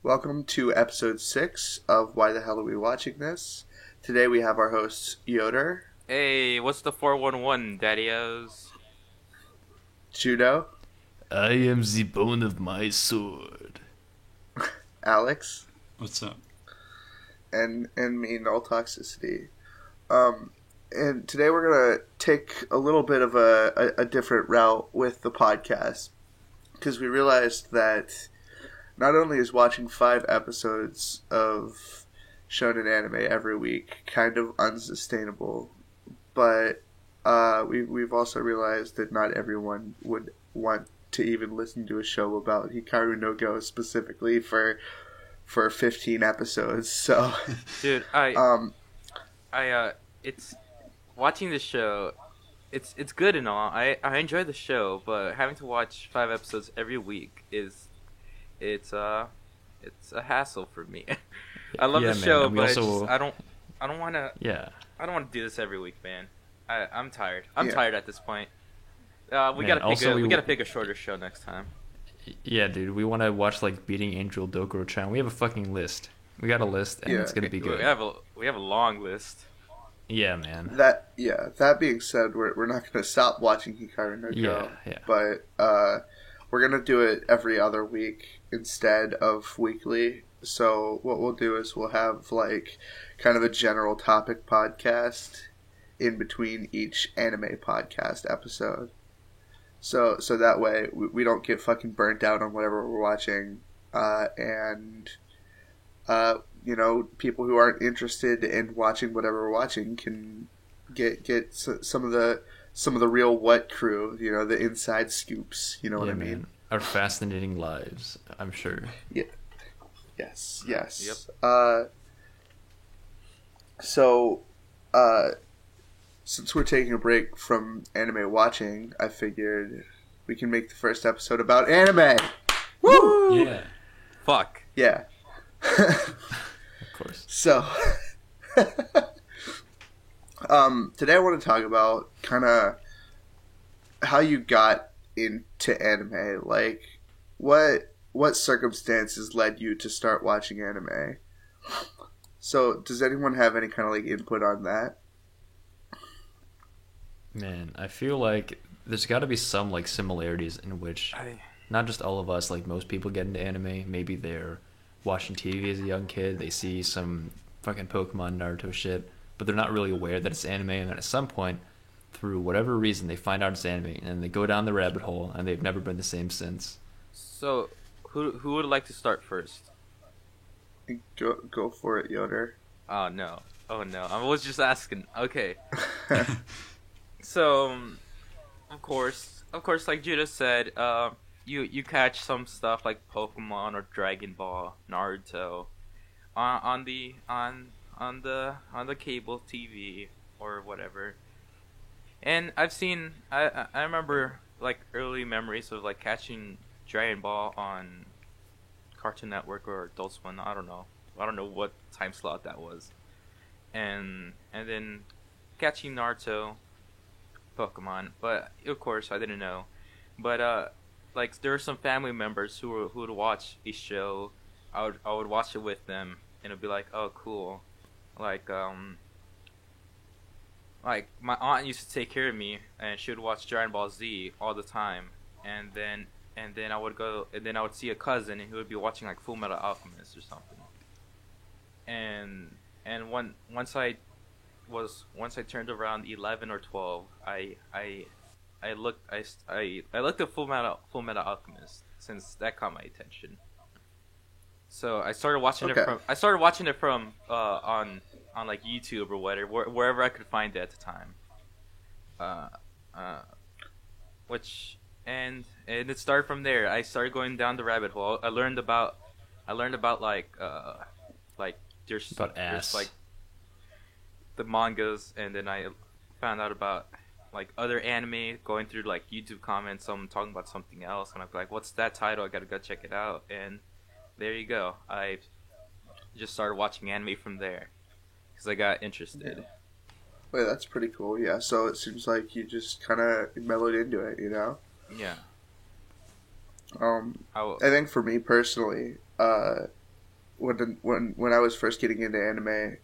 Welcome to episode 6 of Why the Hell Are We Watching This? Today we have our hosts Yoder, Hey, what's the 411, daddy-os? Judo, I am the bone of my sword. Alex, What's up? and me, Null Toxicity. And today we're going to take a little bit of a different route with the podcast, because we realized that not only is watching 5 episodes of shonen anime every week kind of unsustainable, but we've also realized that not everyone would want to even listen to a show about Hikaru no Go specifically for 15 episodes. So, Dude, it's watching the show. It's good and all. I enjoy the show, but having to watch 5 episodes every week it's a hassle for me. I love the show, but I don't want to. Yeah. I don't want to do this every week, man. I'm tired. I'm tired at this point. We gotta pick a shorter show next time. Yeah, dude, we want to watch like Beating Angel Dokuro-chan. We have a fucking list. We got a list, and it's gonna be good. We have a long list. Yeah, man. That being said, we're not going to stop watching Hikaru no Go. Yeah. But we're going to do it every other week instead of weekly. So what we'll do is we'll have like kind of a general topic podcast in between each anime podcast episode. So that way we don't get fucking burnt out on whatever we're watching, and people who aren't interested in watching whatever we're watching can get some of the real what crew, the inside scoops. You know what I mean? Man. Our fascinating lives, I'm sure. Yeah. Yes. Yep. So, since we're taking a break from anime watching, I figured we can make the first episode about anime. Woo! Yeah. Fuck. Yeah. Of course. So, today I want to talk about kind of how you got into anime. Like, what circumstances led you to start watching anime? So, does anyone have any kind of like input on that? Man, I feel like there's got to be some like similarities in which not just all of us, like most people get into anime. Maybe they're watching TV as a young kid, they see some fucking Pokemon, Naruto shit, but they're not really aware that it's anime, and then at some point, through whatever reason, they find out it's anime, and they go down the rabbit hole, and they've never been the same since. So, who would like to start first? Go for it, Yoder. Oh no, I was just asking. Okay. So, of course, like Judah said, you catch some stuff like Pokemon or Dragon Ball, Naruto, on the cable TV or whatever. And I remember like early memories of like catching Dragon Ball on Cartoon Network or Adult Swim. I don't know what time slot that was, and then catching Naruto, Pokemon, but of course I didn't know. But like there were some family members who would watch a show. I would watch it with them, and it'd be like, oh cool, like my aunt used to take care of me, and she would watch Dragon Ball Z all the time, and then I would see a cousin, and he would be watching like Full Metal Alchemist or something, and once I turned around 11 or 12, I looked at Full Metal Alchemist, since that caught my attention. So I started watching it from on like YouTube or whatever, wherever I could find it at the time. And it started from there. I started going down the rabbit hole. I learned about like there's like the mangas, and then I found out about like other anime, going through like YouTube comments, someone talking about something else, and I'm like, what's that title? I gotta go check it out. And there you go. I just started watching anime from there because I got interested. Yeah. Wait, that's pretty cool. Yeah, so it seems like you just kind of mellowed into it, Yeah. I think for me personally, when I was first getting into anime,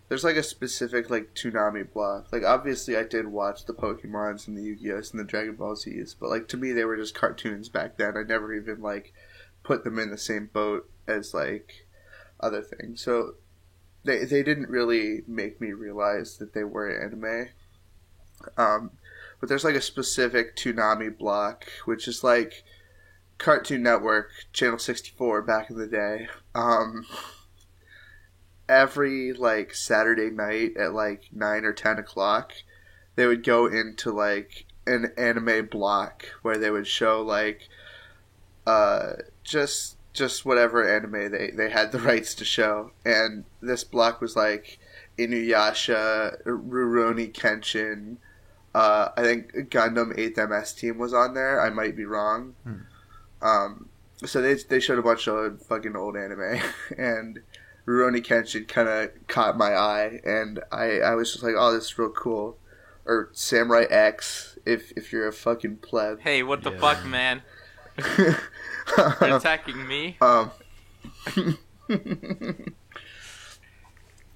there's like a specific like Toonami block. Like obviously I did watch the Pokemons and the Yu-Gi-Ohs and the Dragon Ball Z's, but like to me they were just cartoons back then. I never even like put them in the same boat as like other things. So they didn't really make me realize that they were anime. But there's like a specific Toonami block, which is like Cartoon Network, Channel 64 back in the day. Every like Saturday night at like 9 or 10 o'clock, they would go into like an anime block where they would show like just whatever anime they had the rights to show. And this block was like Inuyasha, Rurouni Kenshin, I think Gundam 8th MS Team was on there. I might be wrong. So they showed a bunch of fucking old anime, and Rurouni Kenshin kind of caught my eye, and I was just like, oh, this is real cool. Or Samurai X, if you're a fucking pleb. Hey, what the fuck, man? You're attacking me?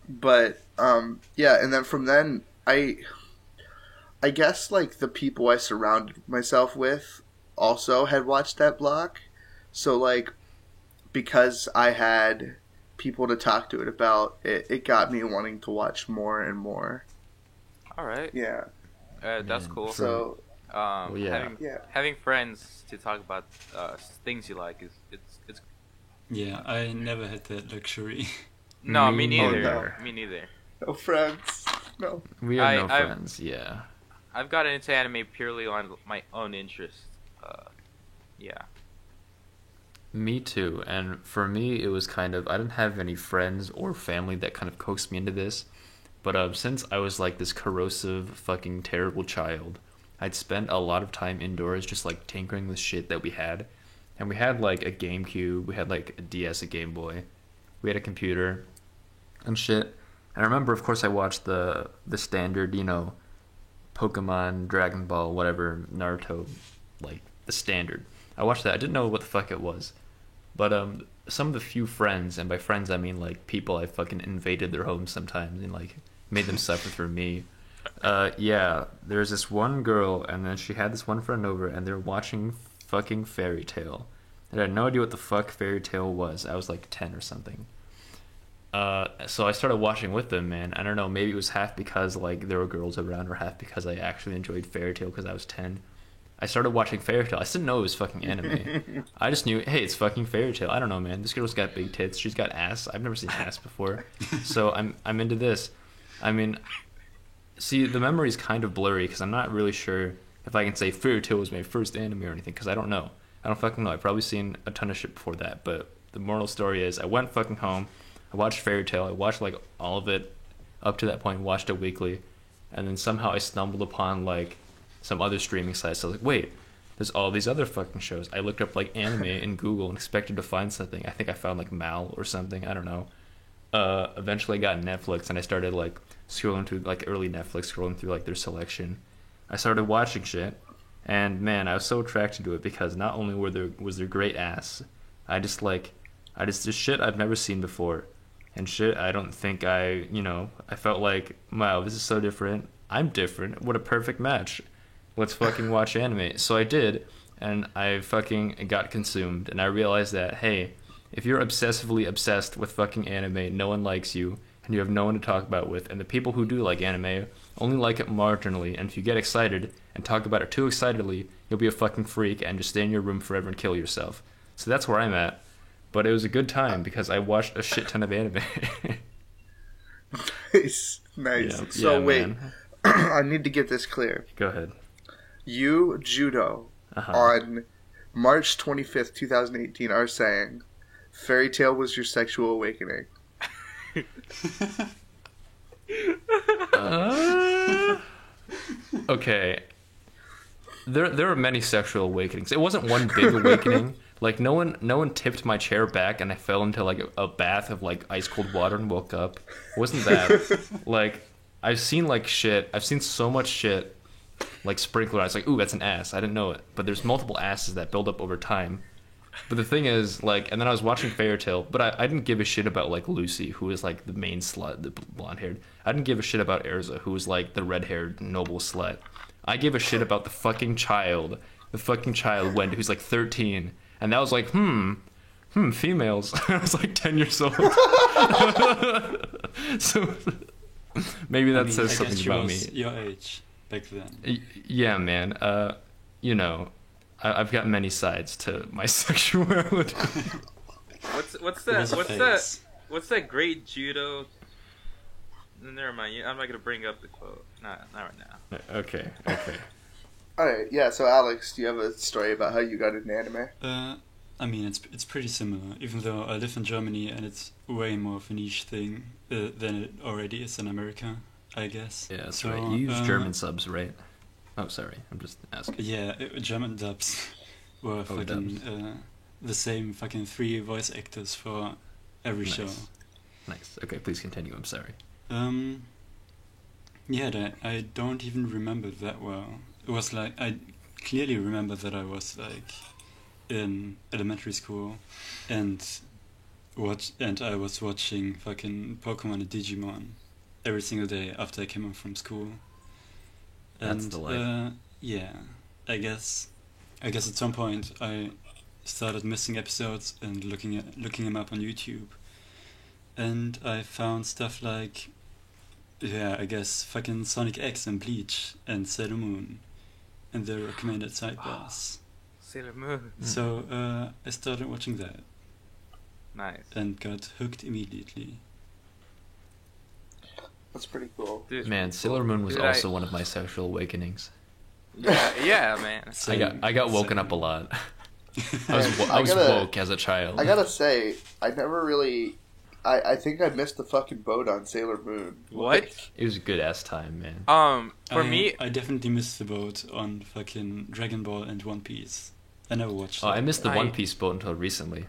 But, yeah, and then from then, I guess, like, the people I surrounded myself with also had watched that block. So, like, because I had people to talk to it about, it got me wanting to watch more and more. Alright. Yeah. That's cool. So, having friends to talk about things you like it's Yeah, I never had that luxury. No, me neither. Oh, no. Me neither. No friends. No. We have no friends, yeah. I've gotten into anime purely on my own interest. Yeah. Me too, and for me it was kind of, I didn't have any friends or family that kind of coaxed me into this, but since I was like this corrosive, fucking terrible child, I'd spent a lot of time indoors just like tinkering with shit that we had, and we had like a GameCube, we had like a DS, a Game Boy, we had a computer, and shit, and I remember of course I watched the standard, you know, Pokemon, Dragon Ball, whatever, Naruto, like the standard. I watched that, I didn't know what the fuck it was. But some of the few friends, and by friends I mean like people I fucking invaded their homes sometimes and like made them suffer through me. Yeah, there's this one girl, and then she had this one friend over, and they're watching fucking Fairy Tail. And I had no idea what the fuck Fairy Tail was. I was like 10 or something. So I started watching with them, man. I don't know, maybe it was half because like there were girls around, or half because I actually enjoyed Fairy Tail because I was 10. I started watching Fairy Tail. I didn't know it was fucking anime. I just knew, hey, it's fucking Fairy Tail. I don't know, man. This girl's got big tits. She's got ass. I've never seen ass before. So I'm into this. I mean, see, the memory's kind of blurry because I'm not really sure if I can say Fairy Tail was my first anime or anything, because I don't know. I don't fucking know. I've probably seen a ton of shit before that, but the moral story is I went fucking home. I watched Fairy Tail. I watched like all of it up to that point, watched it weekly, and then somehow I stumbled upon like some other streaming sites. So I was like, wait, there's all these other fucking shows. I looked up like anime in Google and expected to find something. I think I found like Mal or something. I don't know. Eventually I got Netflix, and I started like scrolling through like early Netflix, scrolling through like their selection. I started watching shit, and man, I was so attracted to it because not only was there great ass, I just just shit I've never seen before, and shit I don't think I felt like, wow, this is so different. I'm different. What a perfect match. Let's fucking watch anime. So I did, and I fucking got consumed, and I realized that, hey, if you're obsessively obsessed with fucking anime, no one likes you, and you have no one to talk about with, and the people who do like anime only like it marginally, and if you get excited and talk about it too excitedly, you'll be a fucking freak and just stay in your room forever and kill yourself. So that's where I'm at. But it was a good time because I watched a shit ton of anime. Nice. Yeah, so yeah, wait, man. I need to get this clear. Go ahead. You, Judo, on March 25th, 2018, are saying Fairy Tail was your sexual awakening. Okay. There are many sexual awakenings. It wasn't one big awakening. Like no one tipped my chair back and I fell into like a bath of like ice cold water and woke up. It wasn't that. Like I've seen like shit. I've seen so much shit. Like sprinkler. I was like, ooh, that's an ass. I didn't know it. But there's multiple asses that build up over time. But the thing is, like, and then I was watching Fairy Tail, but I didn't give a shit about, like, Lucy, who was, like, the main slut, the blonde-haired. I didn't give a shit about Erza, who was, like, the red-haired noble slut. I gave a shit about the fucking child Wendy, who's, like, 13. And that was like, females. I was, like, 10 years old. So, maybe that says I something guess she about was me. your age back then. Yeah, man. You know, I've got many sides to my sexuality. What's It was a phase. that great judo? Never mind. I'm not gonna bring up the quote. Not right now. Okay. Alright, yeah, so Alex, do you have a story about how you got into anime? I mean, it's pretty similar, even though I live in Germany and it's way more of a niche thing than it already is in America, I guess. Yeah, that's So, right. You use German subs, right? Oh, sorry. I'm just asking. Yeah, German dubs were fucking the same fucking 3 voice actors for every Nice. show. Nice. Okay, please continue. I'm sorry. Yeah, I don't even remember that well. It was like, I clearly remember that I was like in elementary school and I was watching fucking Pokemon and Digimon every single day after I came home from school. That's the life. Yeah, I guess at some point I started missing episodes and looking them up on YouTube, and I found stuff like, yeah, I guess fucking Sonic X and Bleach and Sailor Moon and the recommended sidebars. Sailor Moon. So I started watching that Nice. and got hooked immediately. That's pretty cool. Dude, Man, Sailor Moon was Dude, also one of my sexual awakenings. yeah, man. I got woken up a lot. I was gotta- woke as a child. I gotta say, I never really... I think I missed the fucking boat on Sailor Moon. What? It was a good ass time, man. For me, I definitely missed the boat on fucking Dragon Ball and One Piece. I never watched Oh, I that. missed the One Piece boat until recently.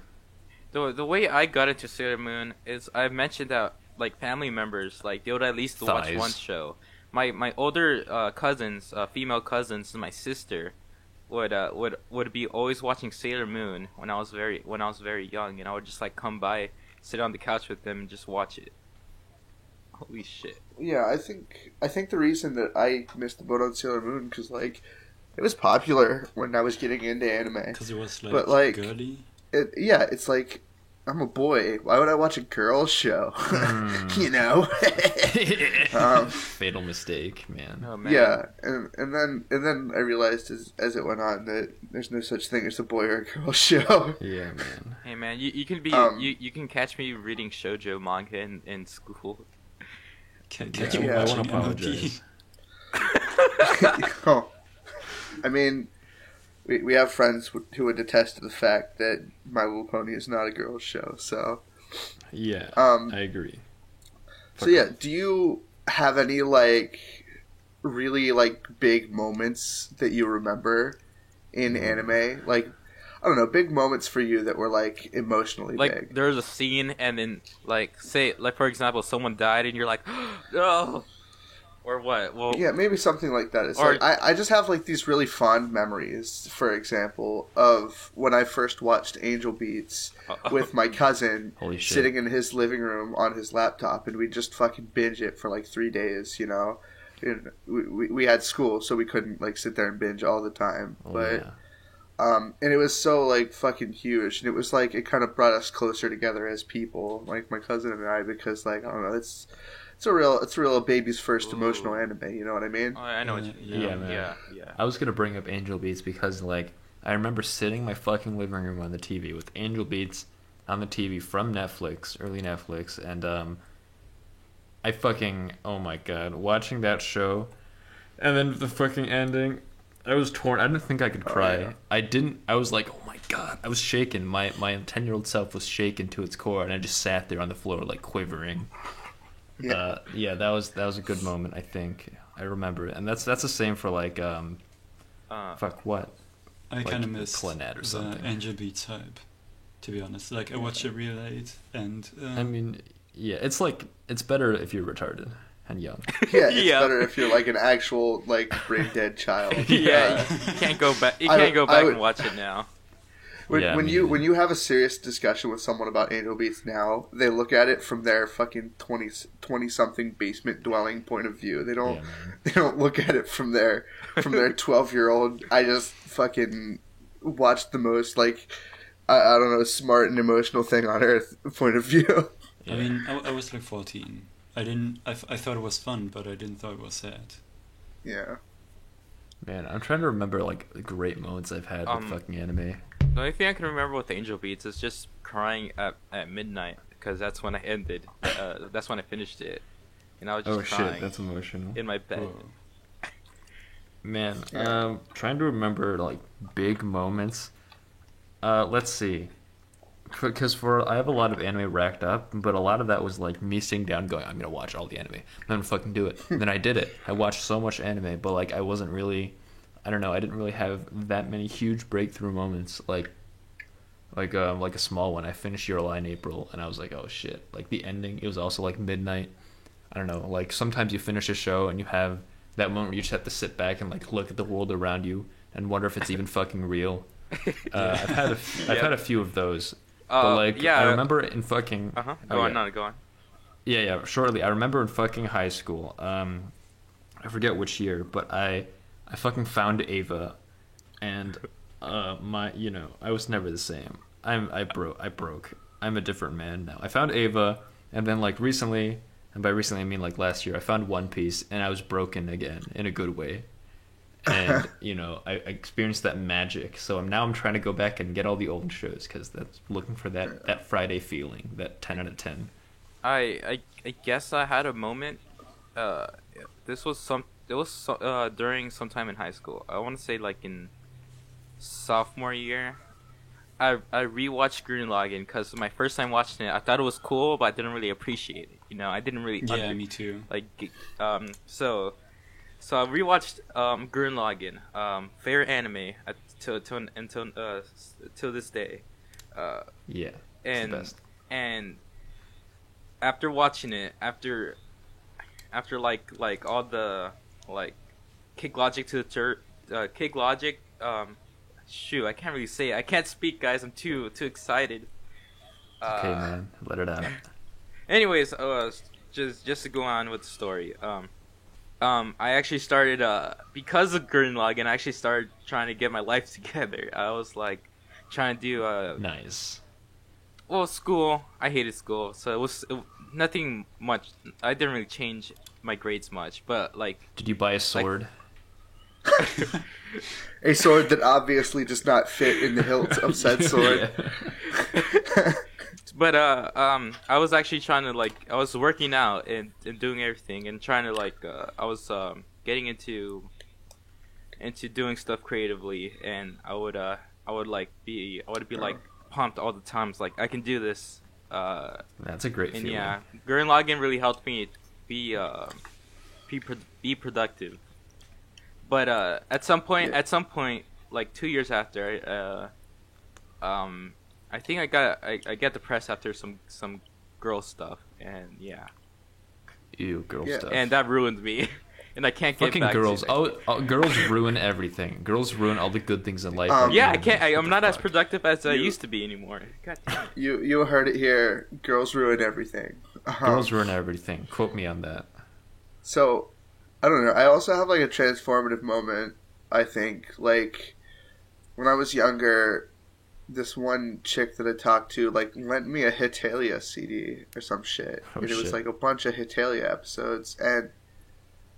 the way I got into Sailor Moon is I mentioned that like family members like they would at least watch Thighs. one show. My older cousins, female cousins, and my sister would be always watching Sailor Moon when I was very young, and I would just like come by, sit on the couch with them, and just watch it. Holy shit! Yeah, I think the reason that I missed the boat on Sailor Moon because like it was popular when I was getting into anime. Because it was like, But, like, girly. It's like I'm a boy. Why would I watch a girls show? You know. Fatal mistake, man. Oh man. Yeah, and then I realized as it went on that there's no such thing as a boy or a girl show. Yeah, man. Hey man, you can be you can catch me reading shoujo manga in school. Catch Yeah, you I I watching want to MOP. apologize. Oh. I mean, we have friends who would attest to the fact that My Little Pony is not a girls show. So Yeah, Um, I agree. so yeah, do you have any like really like big moments that you remember in anime? Like I don't know, big moments for you that were like emotionally Like big. there's a scene and then like say like for example someone died and you're like oh or what? Well Yeah, maybe something like that. It's Or- like I just have like these really fond memories, for example, of when I first watched Angel Beats with my cousin Holy shit. sitting in his living room on his laptop, and we just fucking binge it for like 3 days, you know? And we had school, so we couldn't like sit there and binge all the time. Oh, but yeah. and it was so like fucking huge, and it was like it kind of brought us closer together as people, like my cousin and I, because like I don't know, it's a real baby's first emotional anime. You know what I mean? Oh, I know what you mean. Yeah, man. Yeah. I was gonna bring up Angel Beats because like I remember sitting in my fucking living room on the TV with Angel Beats on the TV from Netflix, early Netflix, and I fucking oh my god, watching that show, and then the fucking ending. I was torn. I didn't think I could cry. yeah. I didn't. I was like, oh my god. I was shaken. My 10-year-old self was shaken to its core, and I just sat there on the floor like quivering. Yeah. Yeah, that was a good moment. I think I remember it, and that's the same for like fuck what? I Like kind of the missed Clannad or the something. Angel Beats hype, to be honest. Like, I watched it real late, and I mean, yeah, it's like it's better if you're retarded and young. Yeah, it's Yeah. better if you're like an actual like brain dead child. Yeah, you can't go back. You I can't go would- I back would- and watch it now. When you have a serious discussion with someone about Angel Beats now, they look at it from their fucking 20 something basement dwelling point of view. They don't look at it from their 12-year-old. I just fucking watched the most like I don't know, smart and emotional thing on earth point of view. I mean, I was like 14. I thought it was fun, but I didn't thought it was sad. Yeah. Man, I'm trying to remember like the great moments I've had with fucking anime. The only thing I can remember with Angel Beats is just crying at midnight because that's when I ended. That's when I finished it, and I was just crying. Shit, that's emotional. In my bed. Whoa. Man, trying to remember like big moments. Let's see, because I have a lot of anime racked up, but a lot of that was like me sitting down going, I'm gonna watch all the anime. I'm gonna fucking do it. And then I did it. I watched so much anime, but like I wasn't really, I don't know, I didn't really have that many huge breakthrough moments like a small one. I finished Your Lie in April, and I was like, oh shit. Like the ending, it was also like midnight. I don't know, like sometimes you finish a show and you have that moment where you just have to sit back and like look at the world around you and wonder if it's even fucking real. I've had a few of those. But like, I remember in fucking... Go on. Yeah, shortly. I remember in fucking high school, I forget which year, but I fucking found Ava, and I was never the same. I broke. I'm a different man now. I found Ava, and then like recently, and by recently I mean like last year, I found One Piece, and I was broken again, in a good way. And I experienced that magic. So I'm trying to go back and get all the old shows because that's looking for that Friday feeling, that 10 out of 10. I guess I had a moment. This was during some time in high school. I want to say like in sophomore year. I rewatched Gurren Lagann because my first time watching it, I thought it was cool, but I didn't really appreciate it. I didn't really. Yeah, me too. So I rewatched Gurren Lagann, favorite anime till this day. Yeah, and the best. And after watching it, after like all the like Kick Logic to the Kick Logic, shoot, I can't really say it. I can't speak, guys. I'm too excited. Okay, man, let it out. Anyways, just to go on with the story. I actually started because of Gurren Lagann. I actually started trying to get my life together. I was like trying to do nice. Well, school. I hated school, so it was nothing much. I didn't really change my grades much, but like. Did you buy a sword? A sword that obviously does not fit in the hilt of said sword. But I was actually trying to I was working out and doing everything and trying to I was getting into doing stuff creatively, and I would be pumped all the times, like I can do this. That's a great feeling. Yeah, Gurren Lagann really helped me be productive. But at some point, like 2 years after, I think I got depressed after some girl stuff, and yeah. Ew, girl stuff. And that ruined me, and I can't get fucking back girls. to it. Girls ruin everything. Girls ruin all the good things in life. Yeah, I can't. I'm not as productive as I used to be anymore. God damn it. You heard it here. Girls ruin everything. Girls ruin everything. Quote me on that. So, I don't know. I also have like a transformative moment. I think like when I was younger. This one chick that I talked to lent me a Hetalia CD or some shit. Oh, and it was shit. like a bunch of Hetalia episodes, and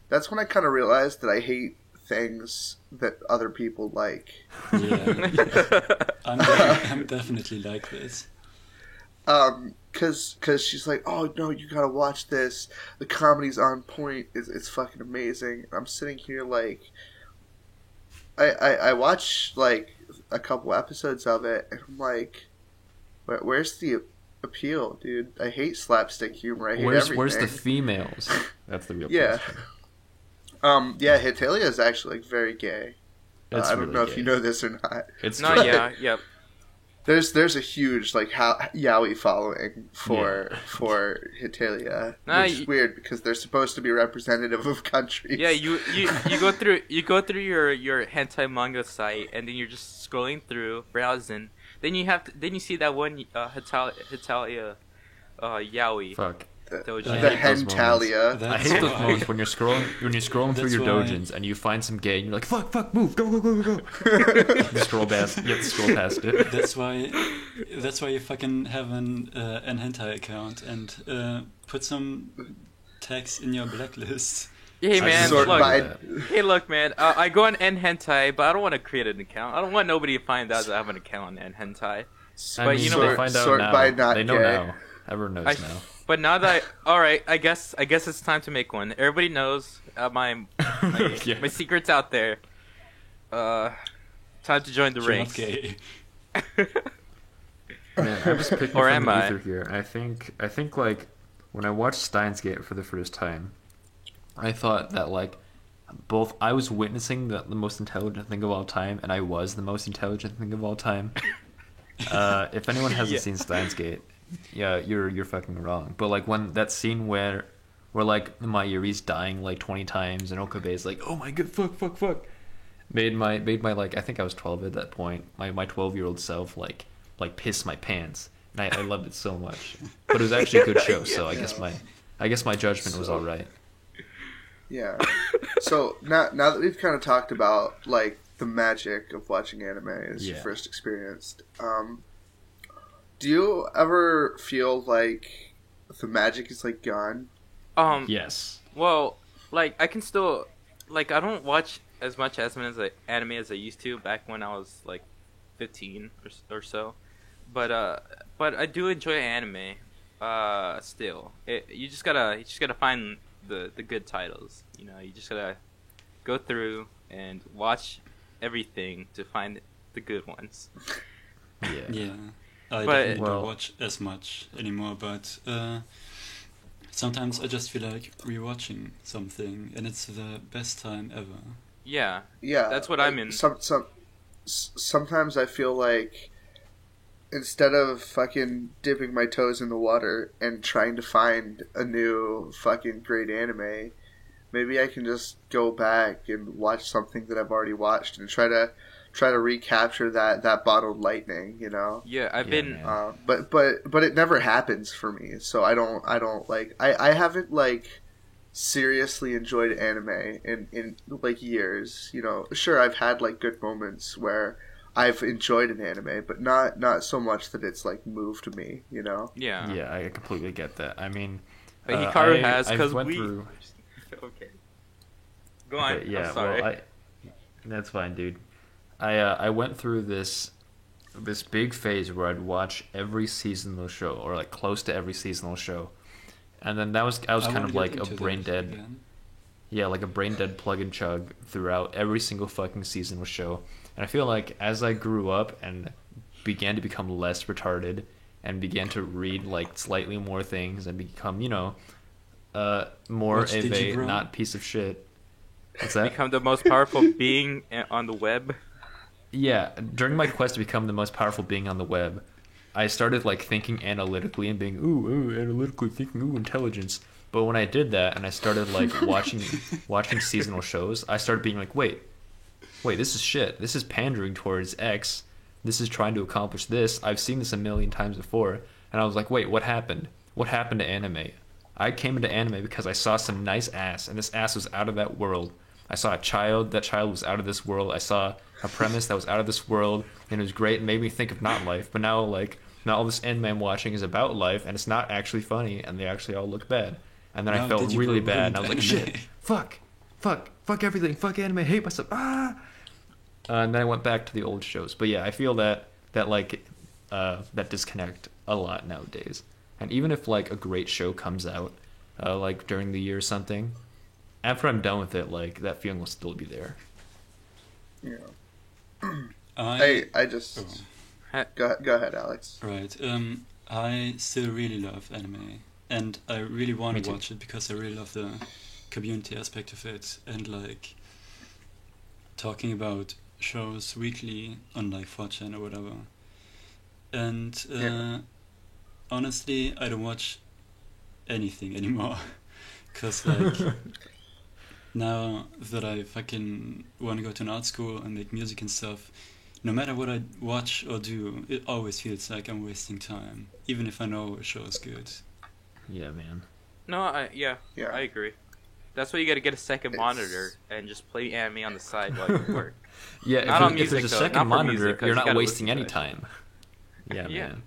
that's when I kind of realized that I hate things that other people like. Yeah, I'm definitely like this. Cause she's like, oh no, you gotta watch this. The comedy's on point. It's fucking amazing. I'm sitting here like, I watch like a couple episodes of it, and I'm like, where's the appeal, dude? I hate slapstick humor. I hate everything. Where's the females? That's the real yeah. question. Yeah, Hetalia is actually very gay. It's I don't really know gay. if you know this or not. It's No, gay. yeah, yep. There's a huge yaoi following for Hetalia, Nah, which is weird because they're supposed to be representative of countries. Yeah, you go through your hentai manga site, and then you're just scrolling through, browsing, then you see that one Hitalia yaoi. Fuck. Doujin. The I hate those Hentalia. I That's hate those why- moments when you're scrolling through That's your why- dojins and you find some gay and you're like, fuck, move, go. You scroll past, you have to scroll past it. That's why you fucking have an hentai account and put some tags in your blacklist. Hey I man, sort look. by- Hey look, man. I go on N-Hentai, but I don't want to create an account. I don't want nobody to find out that I have an account on N-Hentai. I But mean, you know they what? find out Sort now. by not They know gay. now. Everyone knows I- now. But now that all right, I guess it's time to make one. Everybody knows my Yeah. my secret's out there. Time to join the You're not ranks. gay. Man, I'm just picking Or from am the I? ether here. I think like when I watched Steins Gate for the first time, I thought that like both I was witnessing the most intelligent thing of all time, and I was the most intelligent thing of all time. If anyone hasn't Yeah. seen Steins Gate, yeah, you're fucking wrong. But like when that scene where like Mayuri's dying like 20 times and Okabe's like, oh my god, fuck, made my like I think I was 12 at that point. My 12-year-old self like piss my pants, and I loved it so much. But it was actually a good show, so I guess my judgment was all right. Yeah. So now that we've kind of talked about like the magic of watching anime as you Yeah. first experienced, do you ever feel like the magic is like gone? Yes. Well, like I can still like I don't watch as much anime as I used to back when I was like 15 or so. But I do enjoy anime. Still, you just gotta find the good titles. You know, you just gotta go through and watch everything to find the good ones. Yeah. Yeah, I But- definitely Well- don't watch as much anymore, but sometimes I just feel like rewatching something, and it's the best time ever. Yeah, Yeah, That's what I'm in. Sometimes I feel like instead of fucking dipping my toes in the water and trying to find a new fucking great anime, maybe I can just go back and watch something that I've already watched and try to recapture that bottled lightning, you know. yeah. I've Yeah, been man. But it never happens for me, so I don't like I haven't like seriously enjoyed anime in like years, you know. Sure, I've had like good moments where I've enjoyed an anime, but not so much that it's like moved me, you know. yeah. Yeah, I completely get that. I mean, But Hikaru has I because went we. through. Okay. Go on. Okay, yeah, I'm sorry. well, that's fine, dude. I went through this big phase where I'd watch every seasonal show, or like close to every seasonal show, and then I was kind wanna of get like a into brain that dead, again. yeah, like a brain dead plug and chug throughout every single fucking seasonal show. And I feel like as I grew up and began to become less retarded and began to read like slightly more things and become, you know, more Watch of a Digimon. not piece of shit. What's that? Become the most powerful being on the web. Yeah, during my quest to become the most powerful being on the web, I started like thinking analytically and being analytically thinking intelligence. But when I did that and I started like watching seasonal shows, I started being like, wait, this is shit. This is pandering towards X. This is trying to accomplish this. I've seen this a million times before. And I was like, wait, what happened? What happened to anime? I came into anime because I saw some nice ass, and this ass was out of that world. I saw a child. That child was out of this world. I saw a premise that was out of this world, and it was great and made me think of not life. But now, like, now all this anime I'm watching is about life, and it's not actually funny, and they actually all look bad. And then I Now felt Digimon really bad, and I was ruined like, anime. shit, fuck everything, fuck anime, hate myself, and then I went back to the old shows. But yeah, I feel that disconnect a lot nowadays. And even if like a great show comes out, like during the year or something, after I'm done with it, like that feeling will still be there. Yeah. I I just oh. go ahead, Alex. Right. I still really love anime, and I really want Me to too. watch it because I really love the community aspect of it, and like talking about shows weekly on like 4chan or whatever. And Yeah. honestly, I don't watch anything anymore, cause like now that I fucking want to go to an art school and make music and stuff, no matter what I watch or do, it always feels like I'm wasting time, even if I know a show is good. Yeah, man. No, I Yeah. agree. That's why you got to get a second monitor and just play anime on the side while you work. Yeah, Not on if music, there's a though. second Not for monitor, music, 'cause you're you not gotta wasting listen any to it. time. Yeah, Yeah. man.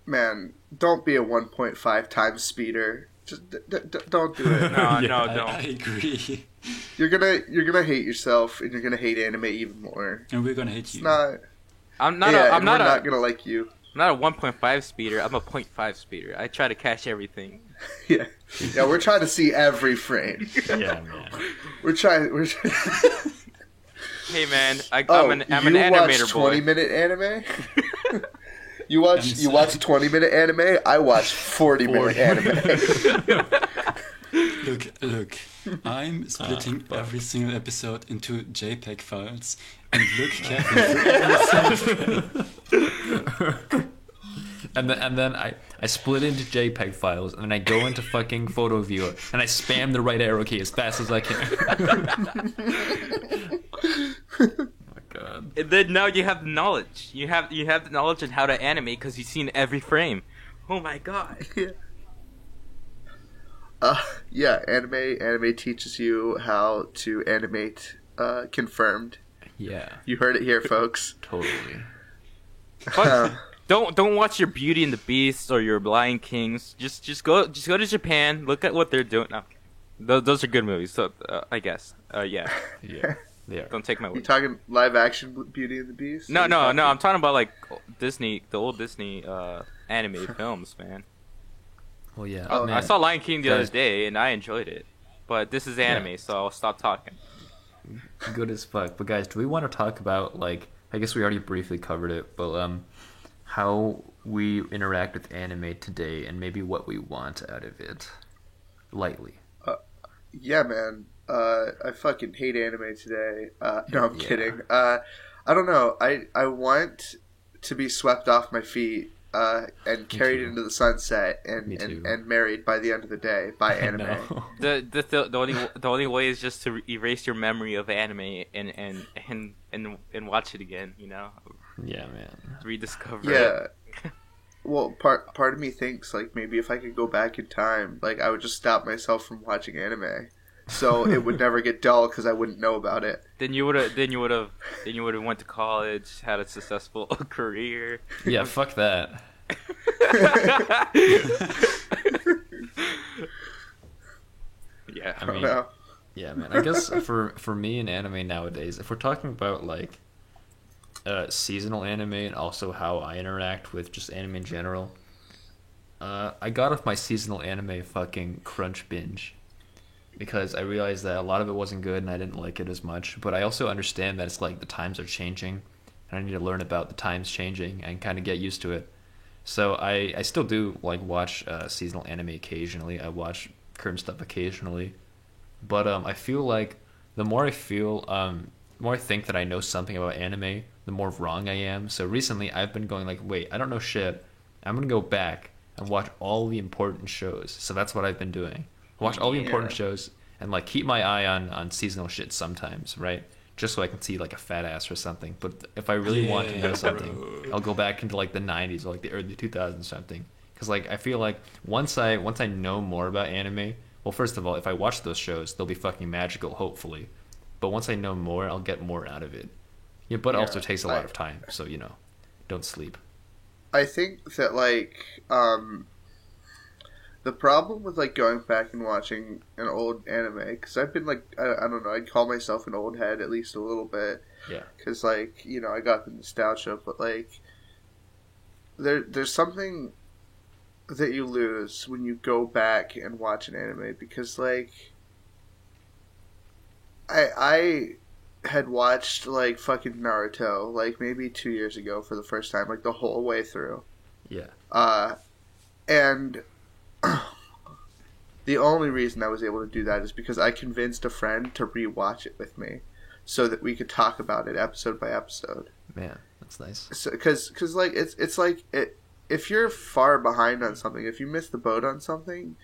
Man, don't be a 1.5 times speeder. Just don't do it. No, Yeah, no, I don't. agree. You're gonna hate yourself, and you're gonna hate anime even more. And we're gonna hate It's you. not. I'm not. Yeah, I'm and not we're a. not gonna like you. I'm not a 1.5 speeder. I'm a 0.5 speeder. I try to catch everything. Yeah, yeah. We're trying to see every frame. Yeah, man. We're trying. Hey man, I'm Oh, an you animator watch boy. 20-minute anime? You watch 20-minute anime? I watch 40-minute anime. Look. I'm splitting every single episode into JPEG files and look carefully. And then I split into JPEG files, and then I go into fucking Photo Viewer, and I spam the right arrow key as fast as I can. Oh my god. And then now you have the knowledge. You have the knowledge on how to animate because you've seen every frame. Oh my god. Yeah, anime teaches you how to animate. Confirmed. Yeah, You heard it here, folks. totally. Fuck. Don't watch your Beauty and the Beast or your Lion Kings. Just go to Japan. Look at what they're doing. No, those are good movies. So I guess. Yeah. Yeah, they are. Don't take my You word. talking live action Beauty and the Beast? No. I'm talking about like Disney, the old Disney animated films, man. Well, yeah. Oh, man. I saw Lion King the Guys. other day and I enjoyed it. But this is anime, so I'll stop talking. Good as fuck. But guys, do we want to talk about, like, I guess we already briefly covered it, but how we interact with anime today and maybe what we want out of it, lightly. Yeah, man. I fucking hate anime today. No, I'm Yeah. kidding. I don't know. I want to be swept off my feet and carried too. into the sunset Me too. and married by the end of the day by anime. No. The only way is just to erase your memory of anime and watch it again. You know, Yeah, man. rediscover. Yeah. Well, part of me thinks like maybe if I could go back in time, like I would just stop myself from watching anime, so it would never get dull because I wouldn't know about it. Then you would have went to college, had a successful career. Yeah, fuck that. Yeah. I don't know. Yeah, man. I guess for me in anime nowadays, if we're talking about like seasonal anime and also how I interact with just anime in general, I got off my seasonal anime fucking crunch binge because I realized that a lot of it wasn't good and I didn't like it as much. But I also understand that it's like the times are changing and I need to learn about the times changing and kind of get used to it. So I still do like watch seasonal anime occasionally. I watch current stuff occasionally. But I feel like the more I think that I know something about anime, the more wrong I am. So recently I've been going like, wait, I don't know shit. I'm going to go back and watch all the important shows. So that's what I've been doing. Watch all the important shows and like keep my eye on seasonal shit sometimes, right? Just so I can see like a fat ass or something. But if I really want to know something, bro. I'll go back into like the 90s or like the early 2000s something. Because like I feel like once I know more about anime, well, first of all, if I watch those shows, they'll be fucking magical, hopefully. But once I know more, I'll get more out of it. Yeah, but it also takes a lot of time, so don't sleep. I think that like the problem with like going back and watching an old anime, because I've been like I don't know, I'd call myself an old head at least a little bit. Yeah. Because like I got the nostalgia, but like there's something that you lose when you go back and watch an anime, because like I had watched like fucking Naruto like maybe 2 years ago for the first time, like the whole way through. Yeah. And the only reason I was able to do that is because I convinced a friend to rewatch it with me, so that we could talk about it episode by episode. Man, that's nice. So, cause like it's like it. If you're far behind on something, if you miss the boat on something,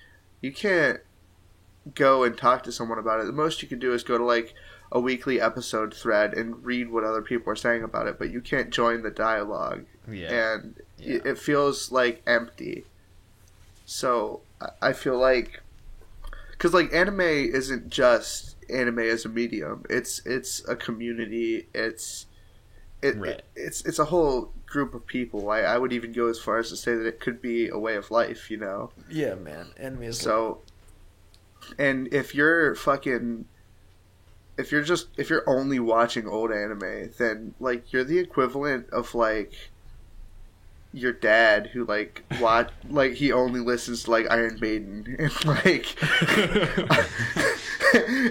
you can't go and talk to someone about it. The most you can do is go to like a weekly episode thread and read what other people are saying about it, but you can't join the dialogue. Yeah. And it feels like empty. So I feel like, because like anime isn't just anime as a medium. It's a community. It's a whole group of people. I would even go as far as to say that it could be a way of life. You know. Yeah, man. Anime is so. And if you're only watching old anime, then like you're the equivalent of like your dad who like he only listens to like Iron Maiden and like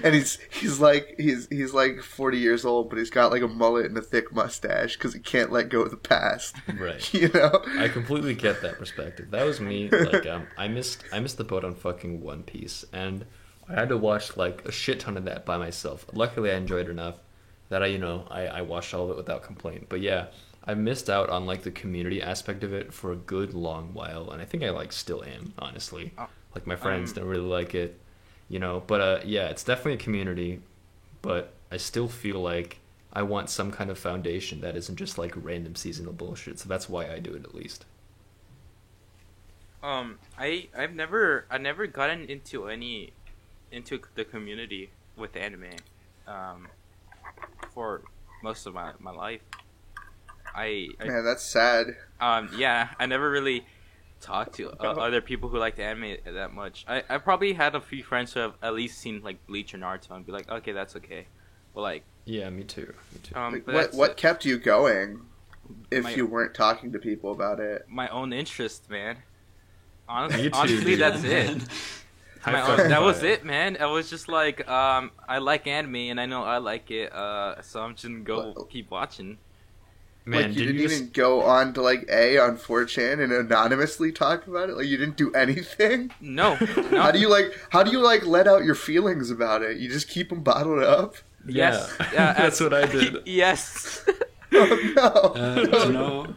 and he's like 40 years old, but he's got like a mullet and a thick mustache because he can't let go of the past. Right. You know. I completely get that perspective. That was me. Like I missed the boat on fucking One Piece, and I had to watch like a shit ton of that by myself. Luckily, I enjoyed it enough that I watched all of it without complaint. But yeah, I missed out on like the community aspect of it for a good long while, and I think I like still am, honestly. Like my friends don't really like it, you know. But yeah, it's definitely a community. But I still feel like I want some kind of foundation that isn't just like random seasonal bullshit. So that's why I do it, at least. I've never gotten into the community with anime for most of my life. Man, that's sad. Yeah, I never really talked to other people who liked anime that much. I probably had a few friends who have at least seen like Bleach or Naruto and be like, okay, that's okay. But like, yeah, me too. Like, what kept you going if you weren't talking to people about it? My own interest, man. Me too, Honestly, dude. that's it. That was it, man. I was just like, I like anime and I know I like it, so I'm just gonna go keep watching. Like Man, you didn't even go on to like on 4chan and anonymously talk about it? Like you didn't do anything? No. How do you let out your feelings about it? You just keep them bottled up? Yes. Yeah, that's what I did. Yes. Oh no. You know,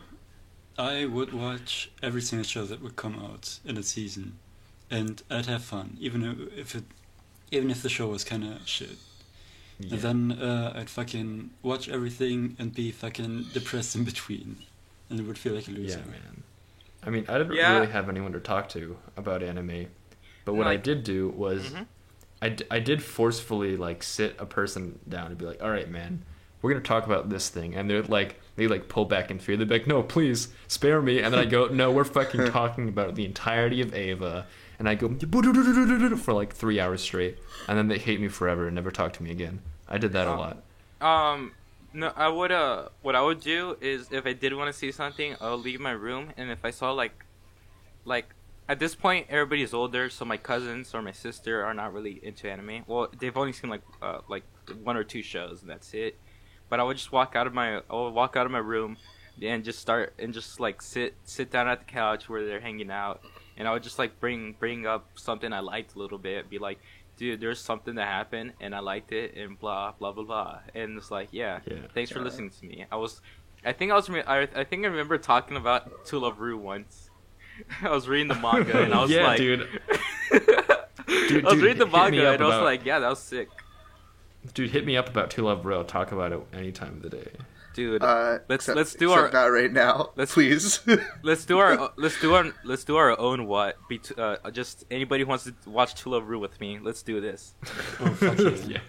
I would watch every single show that would come out in a season, and I'd have fun, even if the show was kind of shit. Yeah. And then I'd fucking watch everything and be fucking depressed in between, and it would feel like a loser. Yeah, man. I mean, I didn't really have anyone to talk to about anime, but what I did do was, I did forcefully like sit a person down and be like, all right, man, we're gonna talk about this thing, and they pull back in fear. They'd be like, no, please spare me, and then I go, no, we're fucking talking about the entirety of Ava, and I go for like 3 hours straight, and then they hate me forever and never talk to me again. I did that a lot. No, I would what I would do is if I did want to see something, I'll leave my room, and if I saw like at this point everybody's older, so my cousins or my sister are not really into anime. Well, they've only seen like 1 or 2 shows, and that's it. But I would just walk out of my room and just sit down at the couch where they're hanging out, and I would just like bring up something I liked a little bit, be like, dude, there's something that happened and I liked it and blah blah blah blah, and it's like, yeah. Thanks for listening to me. I think I remember talking about To Love Ru once. I was reading the manga and I was like, dude. I was reading the manga and I was like, yeah, that was sick. Dude, hit me up about To Love Ru. I'll talk about it any time of the day. Dude, let's do not right now. Please. let's do our own what? Just anybody who wants to watch To Love Ru with me. Let's do this. Oh, fuck yeah.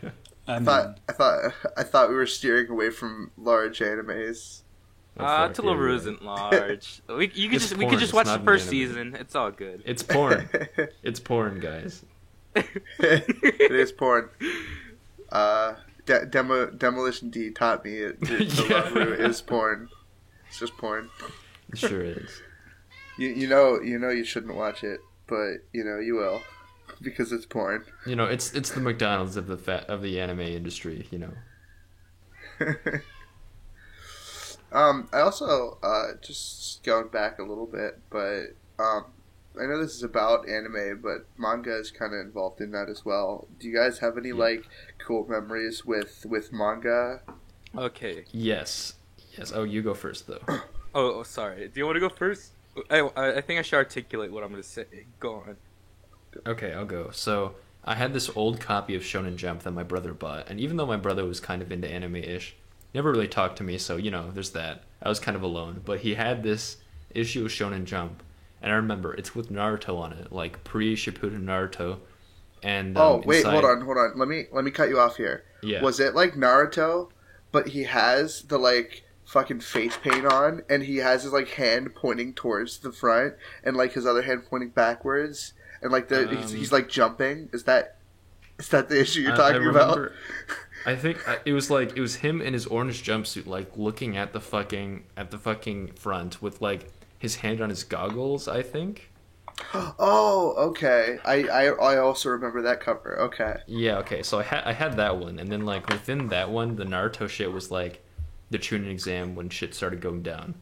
I thought we were steering away from large animes. To Love Ru isn't large. We could just watch the first season. It's all good. It's porn. It's porn, guys. It is porn. Demolition D taught me To Love Ru is porn. It's just porn. It sure is. You know you shouldn't watch it, but you will because it's porn. It's the McDonald's of the anime industry. I also just going back a little bit, but I know this is about anime, but manga is kind of involved in that as well. Do you guys have any cool memories with manga? Okay. Yes. Oh, you go first though. Oh, sorry. Do you want to go first? I think I should articulate what I'm going to say. Go on. Okay, I'll go. So I had this old copy of Shonen Jump that my brother bought, and even though my brother was kind of into anime-ish, never really talked to me, so, you know, there's that. I was kind of alone. But he had this issue of Shonen Jump, and I remember it's with Naruto on it, like pre-Shippuden Naruto. And wait, inside... hold on. Let me cut you off here. Yeah. Was it like Naruto, but he has the like fucking face paint on, and he has his like hand pointing towards the front, and like his other hand pointing backwards, and like he's like jumping? Is that the issue you're talking about? I think it was him in his orange jumpsuit, like looking at the fucking front with like his hand on his goggles, I think. Oh, okay. I also remember that cover. Okay. Yeah, okay. So I had that one, and then like within that one, the Naruto shit was like the Chunin exam when shit started going down.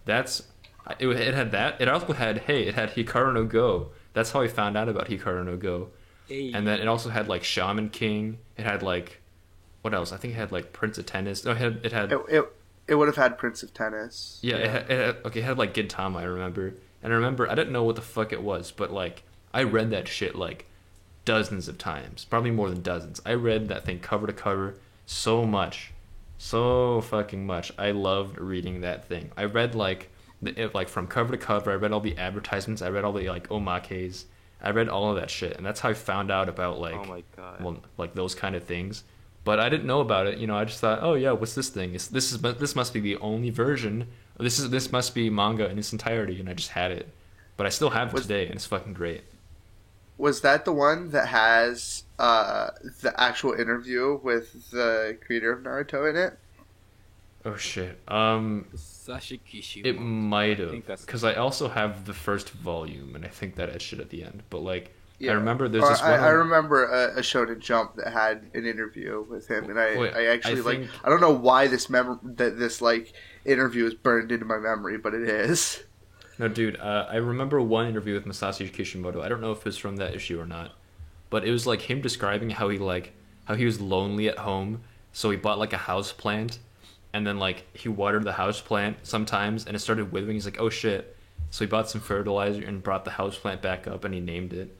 It had that. It also had it had Hikaru no Go. That's how I found out about Hikaru no Go. Hey. And then it also had like Shaman King. It had like what else? I think it had like Prince of Tennis. No, it had. It would have had Prince of Tennis. Yeah, it had like Gintama, I remember. And I remember, I didn't know what the fuck it was, but, like, I read that shit, like, dozens of times. Probably more than dozens. I read that thing cover to cover so much. So fucking much. I loved reading that thing. I read, like, from cover to cover. I read all the advertisements. I read all the, like, omakes. I read all of that shit. And that's how I found out about, like, oh my God. Well, like, those kind of things. But I didn't know about it. You know, I just thought, oh, yeah, what's this thing? This must be the only version. This must be manga in its entirety, and I just had it. But I still have it today, and it's fucking great. Was that the one that has the actual interview with the creator of Naruto in it? Oh shit. Sashi Kishimoto. It might have, because I also have the first volume, and I think that shit at the end. But like, yeah. I remember there's this one. I remember a Shonen Jump that had an interview with him, and I actually I don't know why this interview is burned into my memory, but it is. No, dude, I remember one interview with Masashi Kishimoto. I don't know if it was from that issue or not, but it was like him describing how he was lonely at home, so he bought like a house plant, and then like he watered the house plant sometimes, and it started withering. He's like, oh shit! So he bought some fertilizer and brought the house plant back up, and he named it.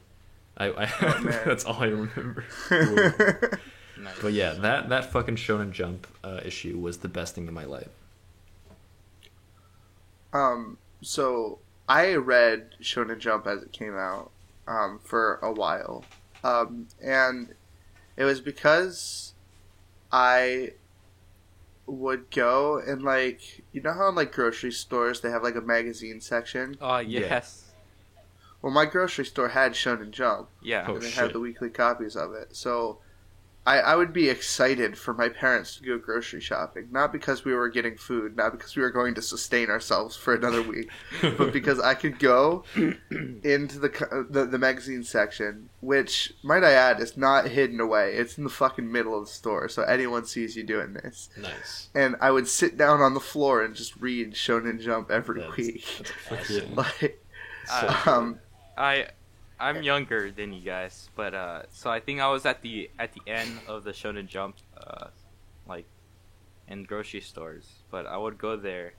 That's all I remember. Nice. But yeah, that fucking Shonen Jump issue was the best thing in my life. So I read Shonen Jump as it came out for a while, and it was because I would go and like, you know how in like grocery stores they have like a magazine section? Oh yes. Well, my grocery store had Shonen Jump. Yeah. And they had the weekly copies of it. So I would be excited for my parents to go grocery shopping. Not because we were getting food, not because we were going to sustain ourselves for another week, but because I could go into the magazine section, which, might I add, is not hidden away. It's in the fucking middle of the store, so anyone sees you doing this. Nice. And I would sit down on the floor and just read Shonen Jump every week. That's awesome. I'm younger than you guys, but so I think I was at the end of the Shonen Jump, like in grocery stores. But I would go there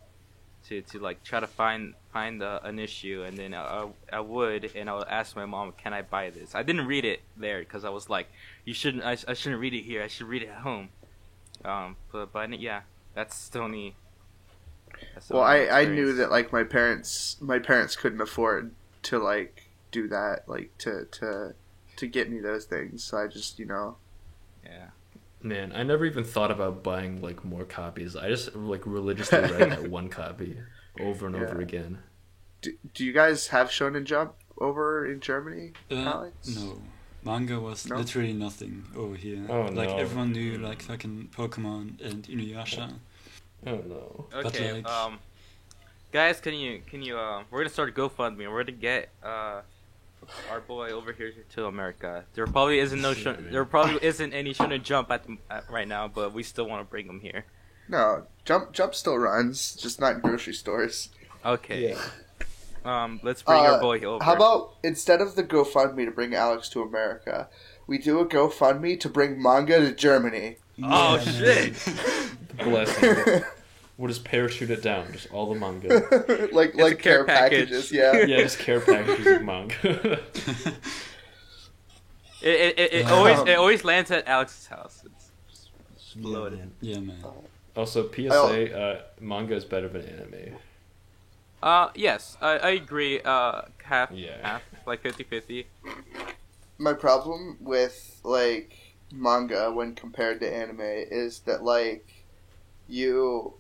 to like try to find an issue, and then I would ask my mom, "Can I buy this?" I didn't read it there because I was like, "You shouldn't. I shouldn't read it here. I should read it at home." But yeah, that's the only. Well, I knew that like my parents couldn't afford to like do that, like to get me those things, so I just, Yeah. Man, I never even thought about buying like more copies. I just like religiously read that one copy over and over again. Do you guys have Shonen Jump over in Germany, Alex? No. Manga was literally nothing over here. Oh, like no. everyone knew like fucking Pokemon and Inuyasha. Oh no. Okay, guys, can you we're gonna start a GoFundMe, and we're gonna get our boy over here to America. There probably isn't any Shonen Jump at right now, but we still want to bring him here. No, Jump still runs, just not in grocery stores. Okay. Yeah. Let's bring our boy over. How about instead of the GoFundMe to bring Alex to America, we do a GoFundMe to bring manga to Germany? Oh shit! Bless you. We'll just parachute it down, just all the manga. like care packages, yeah. Yeah, just care packages of manga. It always lands at Alex's house. It's just loaded. Yeah, man. Also, PSA, manga is better than anime. Yes, I agree. Half, Yeah. half, like 50-50. My problem with like manga when compared to anime is that like you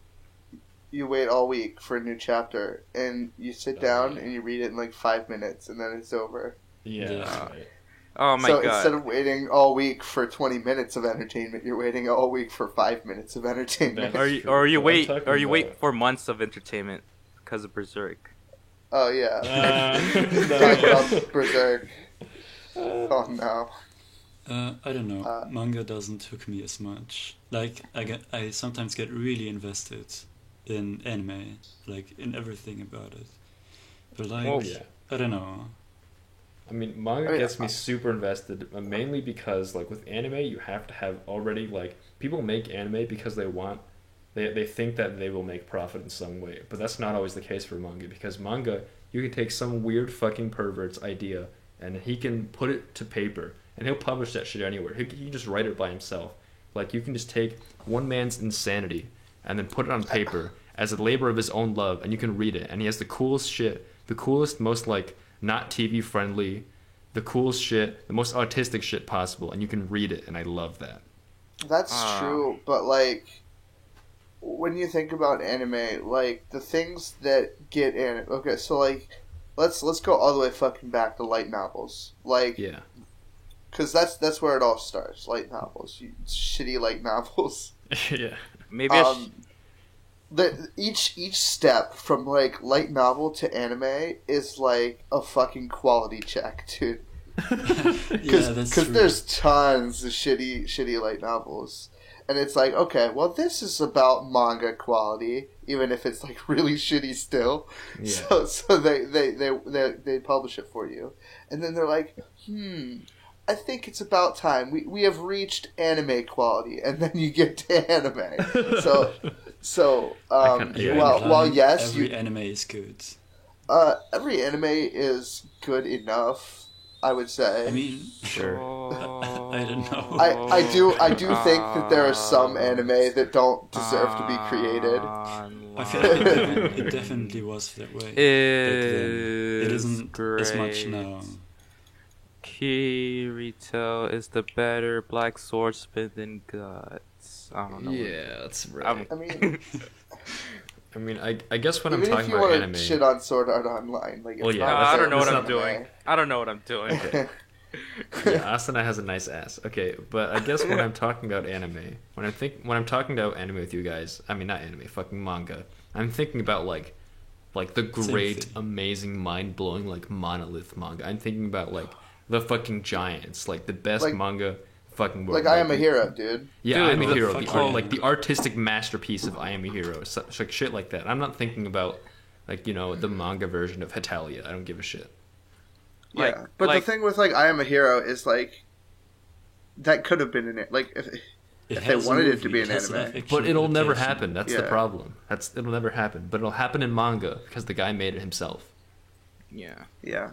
wait all week for a new chapter and you sit down yeah. and you read it in like 5 minutes and then it's over. Yeah. Yeah. Right. Oh my So god. instead of waiting all week for 20 minutes of entertainment, you're waiting all week for 5 minutes of entertainment. That's Or you What I'm wait talking or you wait about. for months of entertainment because of Berserk. Oh yeah. No. Talk about Berserk. Oh no. I don't know. Manga doesn't hook me as much. Like I sometimes get really invested in anime, like in everything about it. But like, Oh, yeah. I don't know. I mean, manga I mean, gets me super invested, mainly because, like, with anime, you have to have already, like, people make anime because they think that they will make profit in some way. But that's not always the case for manga, because manga, you can take some weird fucking pervert's idea, and he can put it to paper, and he'll publish that shit anywhere. He can just write it by himself. Like, you can just take one man's insanity, and then put it on paper as a labor of his own love, and you can read it, and he has the coolest shit, the coolest, most, like, not TV friendly, the coolest shit, the most autistic shit possible, and you can read it, and I love that. That's true, but like when you think about anime, like the things that get anime. Okay, so like let's go all the way fucking back to light novels, like Yeah. because that's where it all starts. Light novels, shitty light novels. Yeah. Maybe I sh- Each step from like light novel to anime is like a fucking quality check, dude. Yeah, that's true. There's tons of shitty light novels, and it's like, okay, well, this is about manga quality, even if it's like really shitty still. Yeah. So they publish it for you, and then they're like, I think it's about time we have reached anime quality, and then you get to anime. While yes, every anime is good. every anime is good enough, I would say. I mean, Sure. I don't know. I do think that there are some anime that don't deserve to be created. I feel like it definitely was that way. back then. It isn't as much now. Kirito is the better black swordsman than Guts. I don't know. Yeah, that's right. I'm- I mean, I mean, I guess when I'm even if talking you about want anime, to shit on Sword Art Online, like Well, it's yeah, not that's I don't know what it's I'm not doing. anime. I don't know what I'm doing. yeah, Asuna has a nice ass. Okay, but I guess when I'm talking about anime, when I'm talking about anime with you guys, I mean not anime, fucking manga. I'm thinking about like the great, thing. amazing, mind blowing like Monolith manga. I'm thinking about like the fucking giants, like the best Like- manga fucking world. Like I Am a Hero, dude. Yeah, Dude, I Am a the Hero. fucking- Like the artistic masterpiece of I Am a Hero, like shit like that. I'm not thinking about like the manga version of Hetalia. I don't give a shit. Like- Yeah, but like- the thing with like I Am a Hero is like that could have been like if they has a wanted it movie, to be an has anime. live action But it'll never adaptation. happen. That's the Yeah. problem. It'll never happen. But it'll happen in manga because the guy made it himself. Yeah. yeah.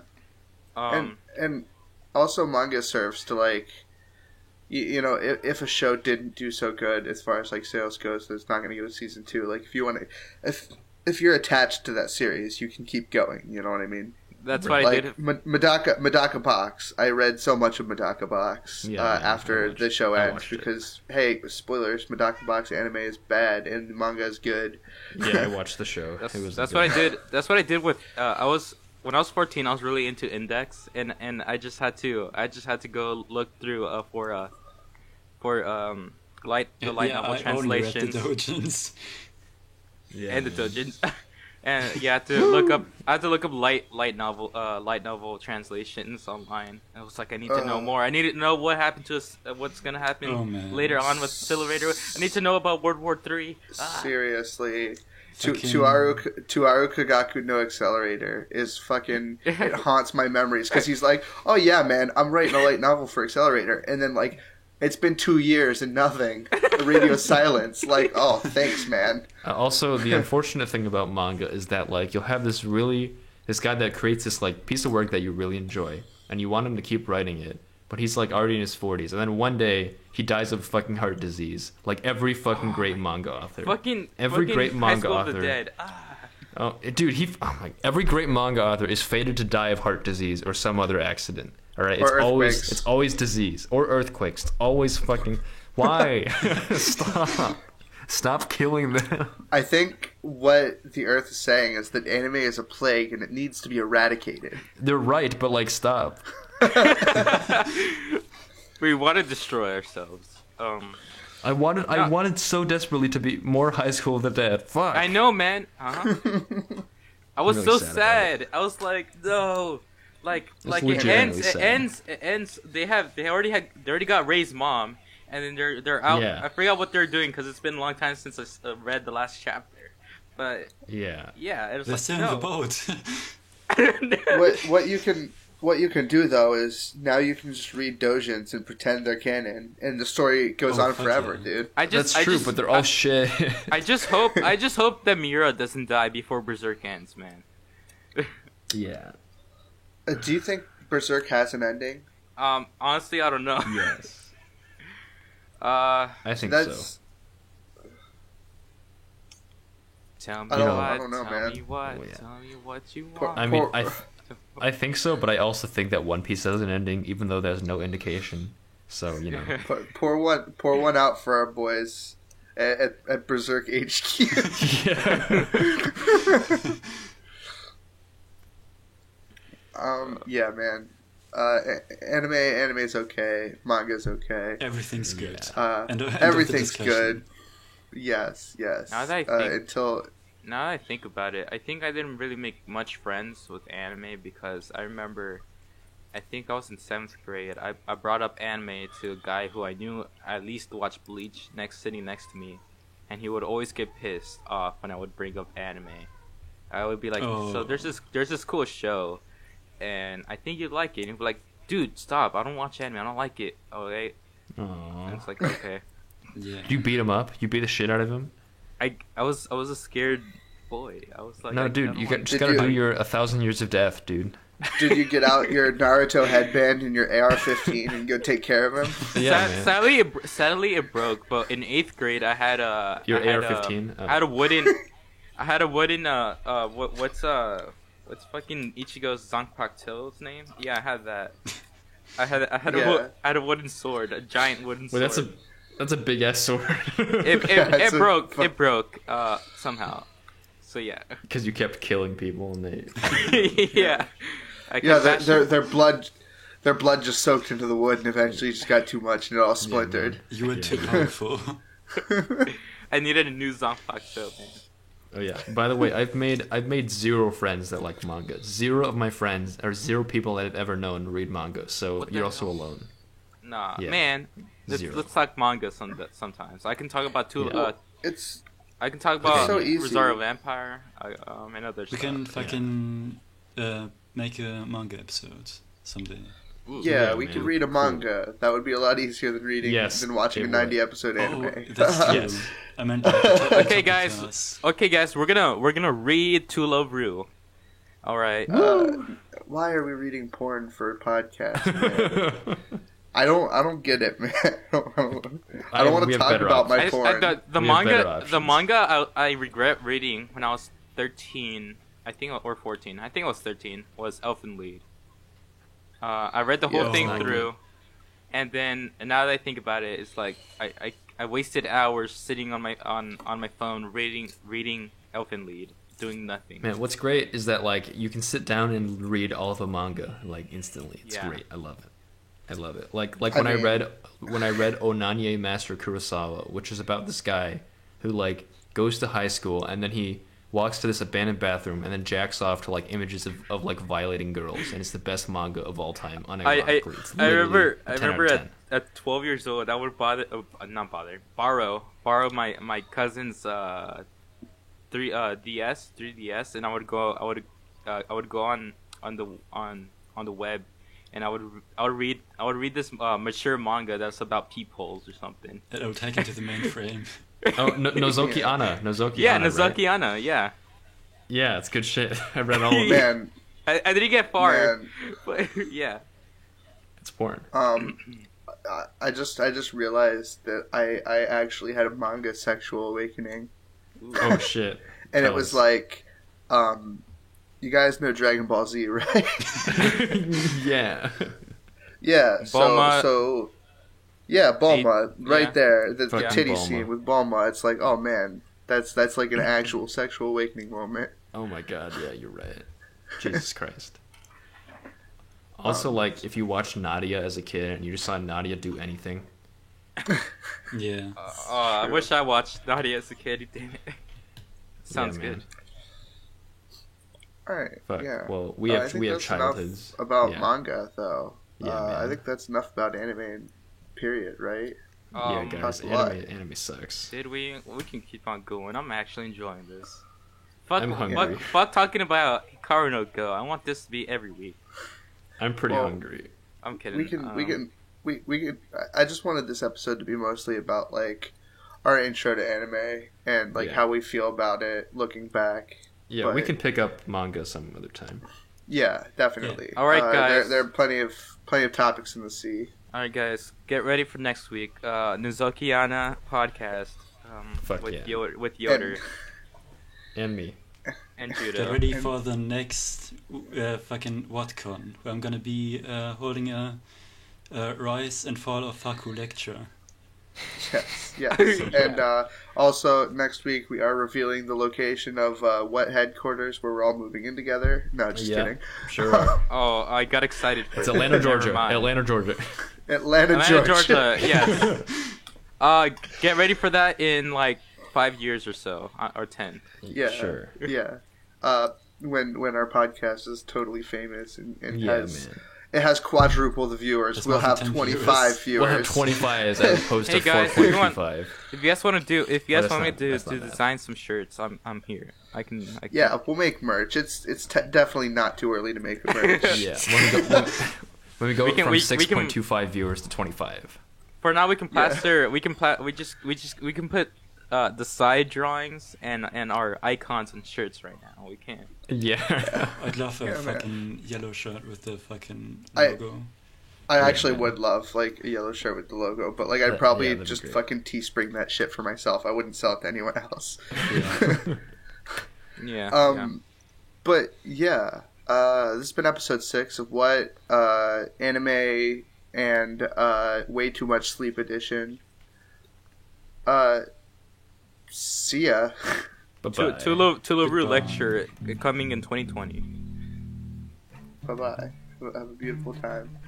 Um. And also manga serves to like you know if a show didn't do so good as far as like sales goes, that it's not going to go to season 2. Like if you want to if you're attached to that series, you can keep going, you know what I mean? That's what I Like did. Medaka Box, I read so much of Medaka Box Yeah, I after watched- the show I ends watched it. because hey, spoilers, Medaka Box anime is bad and manga is good. Yeah, I watched the show. That's, It was that's good. what I did. That's what I did with. When I was 14, I was really into Index, and I just had to go look through for light novel I only read the translations doujins. Yeah, and the man. doujins. And you had to look up. I had to look up light novel translations online. I was like, I need to know more. I need to know what happened to us. What's gonna happen Oh, man. later on with Accelerator. I need to know about World War III. Seriously. Fucking- Tuaru Kagaku no Accelerator is fucking it haunts my memories because he's like, oh yeah man, I'm writing a light novel for Accelerator, and then like it's been 2 years and nothing, the radio silence, like, oh thanks man. Also, the unfortunate thing about manga is that like you'll have this guy that creates this like piece of work that you really enjoy, and you want him to keep writing it, but he's like already in his 40s, and then one day he dies of fucking heart disease, like every fucking great manga author. Every great High manga School of author. the Dead. Oh, dude, every great manga author is fated to die of heart disease or some other accident. All right, it's always disease or earthquakes. It's always fucking. Why? Stop killing them. I think what the Earth is saying is that anime is a plague and it needs to be eradicated. They're right, but like, stop. We want to destroy ourselves. I wanted so desperately to be more High School of the Dead. Fuck. I know, man. I was really so sad. I was like, no. Like it legitimately ends. sad. It ends. They already got Ray's mom, and then they're out. Yeah. I forgot what they're doing because it's been a long time since I read the last chapter. But Yeah. it was They're like, still in no. the boat. What you can do though is now you can just read doujins and pretend they're canon, and the story goes on fuck forever, yeah. dude. That's true, but they're all shit. I just hope that Mira doesn't die before Berserk ends, man. Yeah. Do you think Berserk has an ending? Honestly, I don't know. Yes. I think That's so. Tell me I don't know, tell man. me what, Oh, yeah. tell me what you Poor- want. I mean, I think so, but I also think that One Piece has an ending, even though there's no indication. So pour one out for our boys at Berserk HQ. Yeah. Yeah, man. Anime's okay. Manga's okay. Everything's good. Everything's End of the discussion. good. Yes. Now that I think- Until Now that I think about it, I think I didn't really make much friends with anime because I remember, I think I was in 7th grade. I brought up anime to a guy who I knew at least watched Bleach sitting next to me, and he would always get pissed off when I would bring up anime. I would be like, so there's this cool show, and I think you'd like it. And he'd be like, dude, stop! I don't watch anime. I don't like it. Okay, and Aww. it's like, okay. Yeah. You beat him up? You beat the shit out of him? I was a scared boy. I was like, No, I dude, don't you like just Did gotta you- do your 1,000 Years of Death, dude. did you get out your Naruto headband and your AR-15 and go take care of him? Yeah, man. Sadly, it broke. But in 8th grade, I had a Your I had AR-15? I had a wooden. What's fucking Ichigo's Zanpakuto's name? Yeah, I had that. I had a wooden sword, a giant wooden sword. Wait, that's a big ass sword. It broke. It broke. Somehow. So yeah. Because you kept killing people and they. Yeah. Yeah, their blood just soaked into the wood and eventually just got too much and it all splintered. You were too powerful. I needed a new Zanpakuto, man. Oh yeah. By the way, I've made 0 friends that like manga. 0 of my friends or 0 people that I've ever known read manga. So What the you're also hell? alone. Nah, Yeah. man. Zero. Let's talk manga sometimes. I can talk about It's I can talk about so easy. Rosario Vampire. And other We stuff. can fucking make a manga episode someday. Ooh. yeah, Yeah, we man. could read a manga. That would be a lot easier than watching it a would. 90-episode anime. Oh, that's true. Yes. I meant. Okay, guys. Okay, guys. We're gonna read To Love Ru. All right. Why are we reading porn for a podcast, man? I don't get it, man. I don't want we to have talk better about my I, porn. the We have better manga. The options. manga I regret reading when I was 13. I think or 14. I think I was 13. Was Elfen Lied. I read the whole Yeah, thing it's not through, and then now that I think about it, it's like I wasted hours sitting on my phone reading Elfen Lied, doing nothing. Man, what's great is that like you can sit down and read all of the manga like instantly. It's Yeah. great. I love it. Like I when I mean- read Onanye Master Kurosawa, which is about this guy who like goes to high school and then he walks to this abandoned bathroom and then jacks off to like images of like violating girls, and it's the best manga of all time. Unironically, It's I literally remember a 10 out of 10. at 12 years old I would borrow my cousin's 3DS, and I would go on the web, and I would read this mature manga that's about peepholes or something. It'll take you to the main frame. Oh, Nozoki Anna. Nozoki Yeah, Anna, right? Nozoki Anna. Yeah, Yeah, it's good shit. I read all of it. Man, I didn't get far, man, but yeah. It's porn. I just realized that I actually had a manga sexual awakening, Oh shit! and Tell it was us. like, you guys know Dragon Ball Z, right? Yeah. Yeah. Bulma. So yeah, Bulma, Yeah. right there, the Fucking titty Bulma. scene with Bulma. It's like, oh man, that's like an actual sexual awakening moment. Oh my god, yeah, you're right. Jesus Christ. Also, like, if you watched Nadia as a kid and you just saw Nadia do anything, Yeah. I wish I watched Nadia as a kid. Damn it. Sounds man. good. All right. fuck. Yeah. Well, we I have think we have that's childhoods. enough about Yeah. manga, though. Yeah, I man. think that's enough about anime. Period. Right. Yeah, guys, talked a lot. anime sucks. Did we? We can keep on going. I'm actually enjoying this. Fuck, I'm hungry. fuck talking about Hikaru no Go. I want this to be every week. I'm pretty Well, hungry. I'm kidding. We can. I just wanted this episode to be mostly about like our intro to anime and like Yeah. how we feel about it looking back. Yeah, we But- can pick up manga some other time. Yeah, definitely. Yeah. All right, guys. There are plenty of topics in the sea. All right, guys, get ready for next week. Nuzokiana podcast Fuck with yeah. with Yoder And me. and Get Judah. ready for the next fucking WhatCon, where I'm gonna be holding a Rise and Fall of Faku lecture. Yes, yes. And also next week we are revealing the location of what headquarters where we're all moving in together. No, just Yeah, kidding. sure. Oh, I got excited for It's it. Atlanta, Never Georgia. mind. Atlanta, Georgia. Atlanta, Atlanta, Georgia. Georgia. Yes. Get ready for that in like 5 years or so, or 10. Yeah, Sure. Yeah. When our podcast is totally famous and Yeah, has man. it has quadruple the viewers, It's we'll more have than 10 25 viewers. We'll have 25 as opposed Hey, to guys, if you want- 4.25. If you guys want to do, if you Oh, guys that's want me not- to that's not bad. design some shirts, I'm here. I can. Yeah, we'll make merch. It's definitely not too early to make the merch. Yeah, when we go We can- from we can- 6.25 viewers to 25. For now, we can plaster. We can we can put the side drawings and our icons and shirts right now. We can. Yeah. I'd love a Yeah, man. fucking yellow shirt with the fucking I- logo. I actually man. would love like a yellow shirt with the logo, but like I'd Yeah, probably that'd be just great. fucking Teespring that shit for myself. I wouldn't sell it to anyone else. Yeah. Yeah. But yeah, this has been episode 6 of what anime and way too much sleep edition. See ya. Bye-bye. Tula Rue Goodbye. lecture coming in 2020. Bye bye. Have a beautiful time.